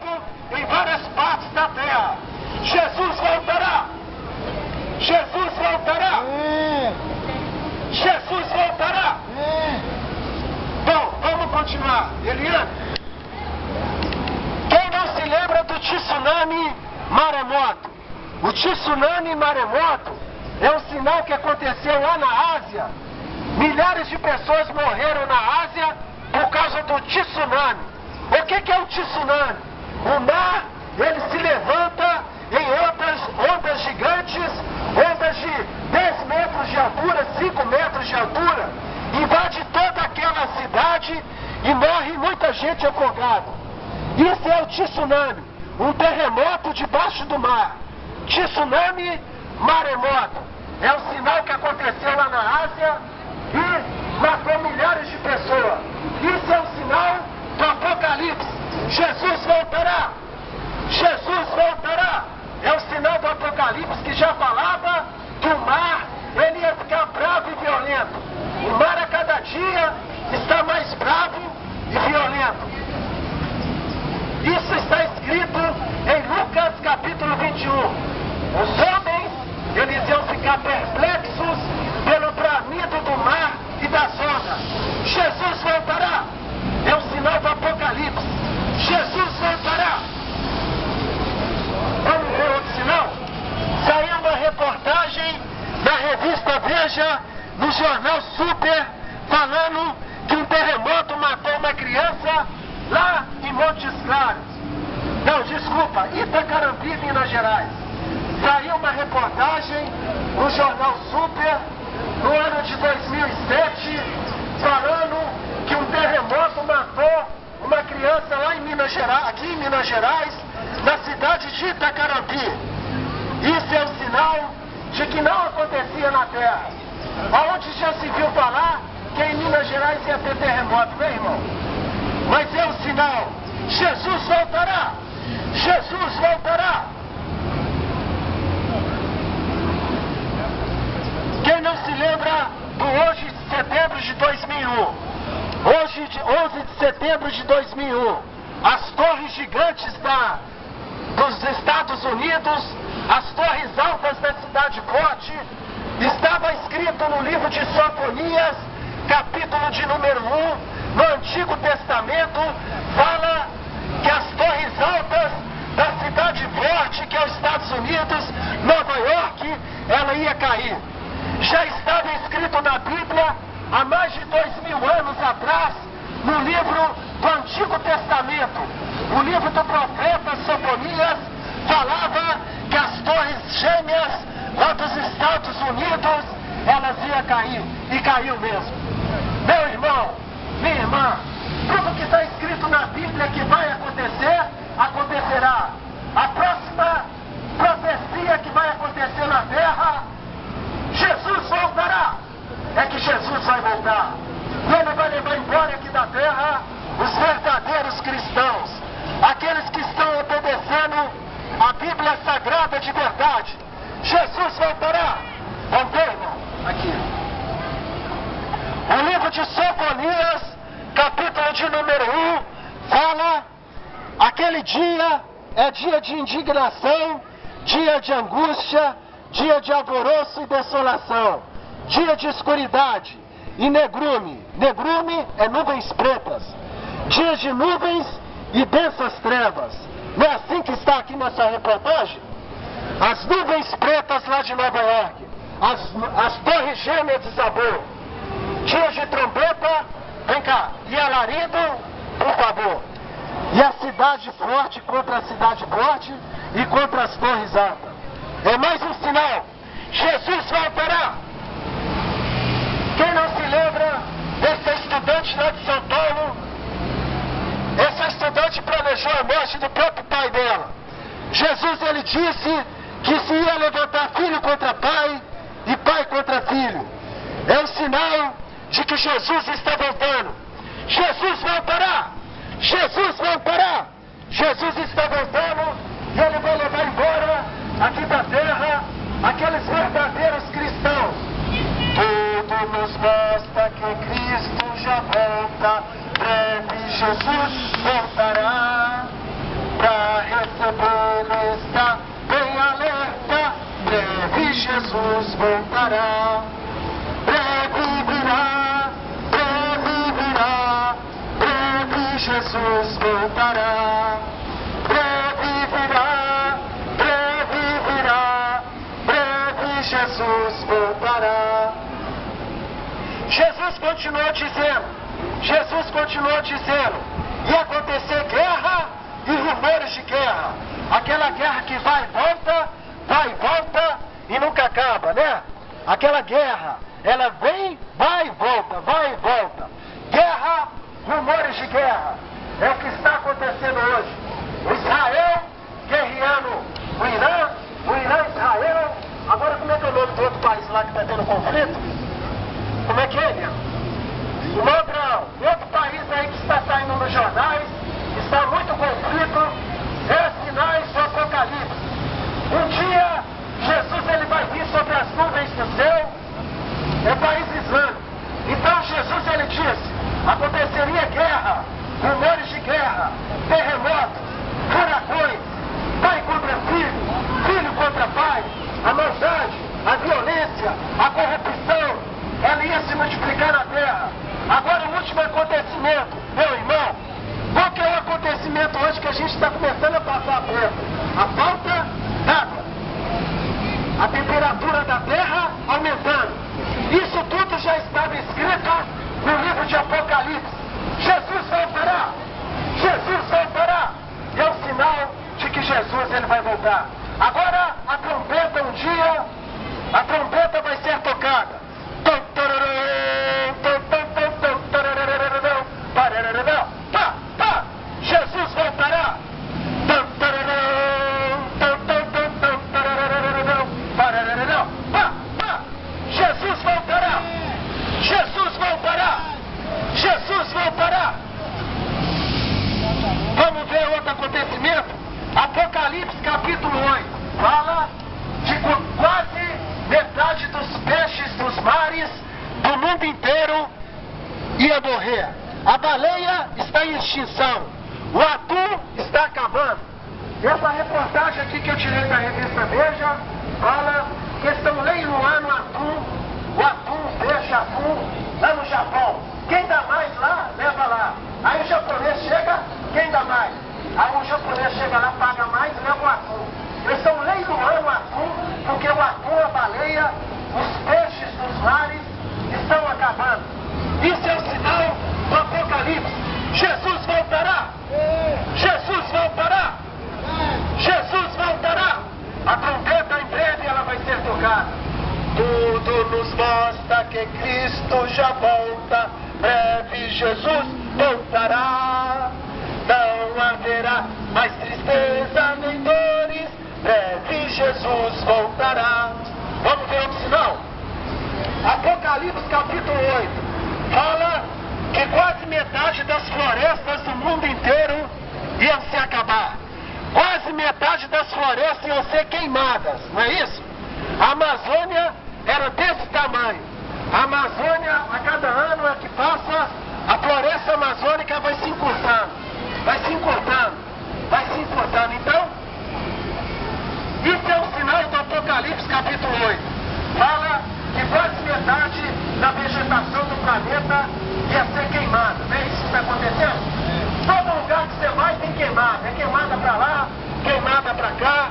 terremoto em várias partes da terra. Jesus voltará. Jesus voltará. Jesus voltará. Bom, vamos continuar. Eliane, quem não se lembra do tsunami maremoto? O tsunami maremoto é um sinal que aconteceu lá na Ásia. Milhares de pessoas morreram na Ásia por causa do tsunami. O que é o tsunami? O mar, ele se levanta em ondas gigantes, ondas de 10 metros de altura, 5 metros de altura, invade toda aquela cidade e morre muita gente afogada. Isso é o tsunami, um terremoto debaixo do mar. Tsunami maremoto é um sinal que aconteceu lá na Ásia e matou milhares de pessoas. Isso é um sinal do Apocalipse. Jesus voltará. Jesus voltará. É o sinal do Apocalipse que já falava que o mar, ele ia ficar bravo e violento. O mar a cada dia está mais bravo e violento. Isso está escrito em Lucas capítulo 21. Os homens, eles iam ficar perplexos pelo bramido do mar e das ondas. Jesus voltará. É o sinal do Apocalipse. Jesus voltará. Vamos ver outro sinal? Saiu uma reportagem na revista Veja, no jornal Super, falando que um terremoto matou uma criança lá em Montes Claros. Não, desculpa, Itacarambi, Minas Gerais. Saiu uma reportagem no jornal Super, no ano de 2007, falando que um terremoto matou uma criança lá em Minas Gerais, aqui em Minas Gerais, na cidade de Itacarambi. Isso é um sinal de que não acontecia na Terra. Aonde já se viu falar que em Minas Gerais ia ter terremoto, meu irmão? Mas é um sinal. Jesus voltará. Jesus voltará. Quem não se lembra do 11 de setembro de 2001? Hoje, 11 de setembro de 2001, as torres gigantes dos Estados Unidos, as torres altas da cidade forte, estava escrito no livro de Sofonias, capítulo de número 1, no Antigo Testamento, fala que as torres altas da cidade forte, que é os Estados Unidos, Nova York, ela ia cair. Já estava escrito na Bíblia há mais de 2000 anos atrás, no livro do Antigo Testamento. O livro do profeta Sofonias falava que as torres gêmeas lá dos Estados Unidos, elas iam cair, e caiu mesmo. Meu irmão, minha irmã, tudo que está escrito na Bíblia que vai acontecer, acontecerá. A próxima profecia que vai acontecer na terra, Jesus voltará. É que Jesus vai voltar. E ele vai levar embora aqui da terra os verdadeiros cristãos, aqueles que estão obedecendo a Bíblia Sagrada de verdade. Jesus voltará. Vamos ver, irmão? Aqui. O livro de Sofonias, capítulo de número 1, fala: aquele dia é dia de indignação, dia de angústia, dia de alvoroço e desolação, dia de escuridade e negrume. Negrume é nuvens pretas. Dia de nuvens e densas trevas. Não é assim que está aqui nessa reportagem? As nuvens pretas lá de Nova York, as torres gêmeas desabou. Dia de trombeta, vem cá, e alarido, por favor. E a cidade forte contra a cidade forte e contra as torres altas. É mais um sinal. Jesus voltará. Quem não se lembra dessa estudante lá de São Paulo? Essa estudante planejou a morte do próprio pai dela. Jesus, ele disse que se ia levantar filho contra pai e pai contra filho. É um sinal de que Jesus está voltando. Jesus voltará. Jesus voltará. Jesus está voltando e ele vai levar embora aqui da terra aqueles verdadeiros cristãos. Tudo nos mostra que Cristo já volta. Breve Jesus voltará para Jesus voltará. Breve virá, breve virá, breve Jesus voltará. Breve virá, breve virá, breve Jesus voltará. Jesus continuou dizendo, ia acontecer guerra e rumores de guerra. Aquela guerra que vai e volta e nunca acaba, né? Aquela guerra, ela vem, vai e volta, vai e volta. Guerra, rumores de guerra. É o que está acontecendo hoje. O Israel guerreando o Irã Israel. Agora como é que é o nome do outro país lá que está tendo conflito? Como é que é, né? Outro país aí que está saindo nos jornais, está muito conflito, é sinais do Apocalipse. Um dia, Jesus ele vai vir sobre as nuvens do céu, é país islâmico. Então Jesus ele disse, aconteceria guerra, rumores de guerra, terremotos, furacões, pai contra filho, filho contra pai, a maldade, a violência, a corrupção, ela ia se multiplicar na terra. Agora o último acontecimento, meu irmão, qual que é o acontecimento hoje que a gente está começando a passar perto? A falta d'água, a temperatura da terra aumentando. Isso tudo já estava escrito no livro de Apocalipse. Jesus voltará, Jesus voltará. E é o sinal de que Jesus ele vai voltar. Agora a trombeta um dia, a trombeta vai ser tocada. Jesus voltará. Jesus voltará. Jesus voltará. Jesus voltará. Vamos ver outro acontecimento? Apocalipse capítulo 8 fala de quase metade dos peixes dos mares do mundo inteiro ia morrer. A baleia está em extinção. O atum está acabando. Essa reportagem aqui que eu tirei da revista Veja fala que estão leiloando o atum, peixe atum, lá no Japão. Quem dá mais lá, leva lá. Aí o japonês chega, quem dá mais? Aí o japonês chega lá, paga mais e leva o atum. Eles estão leiloando o atum, porque o atum, a baleia, os peixes dos mares estão acabando. Isso é o sinal do Apocalipse. Jesus voltará. Jesus voltará. Jesus voltará. A trombeta em breve ela vai ser tocada. Tudo nos mostra que Cristo já volta. Breve Jesus voltará. Não haverá mais tristeza nem dores. Breve Jesus voltará. Vamos ver outro sinal? Apocalipse capítulo 8 fala que quase metade das florestas do mundo inteiro iam se acabar. Quase metade das florestas iam ser queimadas, não é isso? A Amazônia era desse tamanho. A Amazônia, a cada ano que passa, a floresta amazônica vai se encurtando. Vai se encurtando. Vai se encurtando. Então, isso é um sinal do Apocalipse capítulo 8. Fala que quase metade da vegetação do planeta ia ser queimada. Não é isso que está acontecendo? Todo lugar que você vai tem queimada. É queimada para lá, queimada para cá.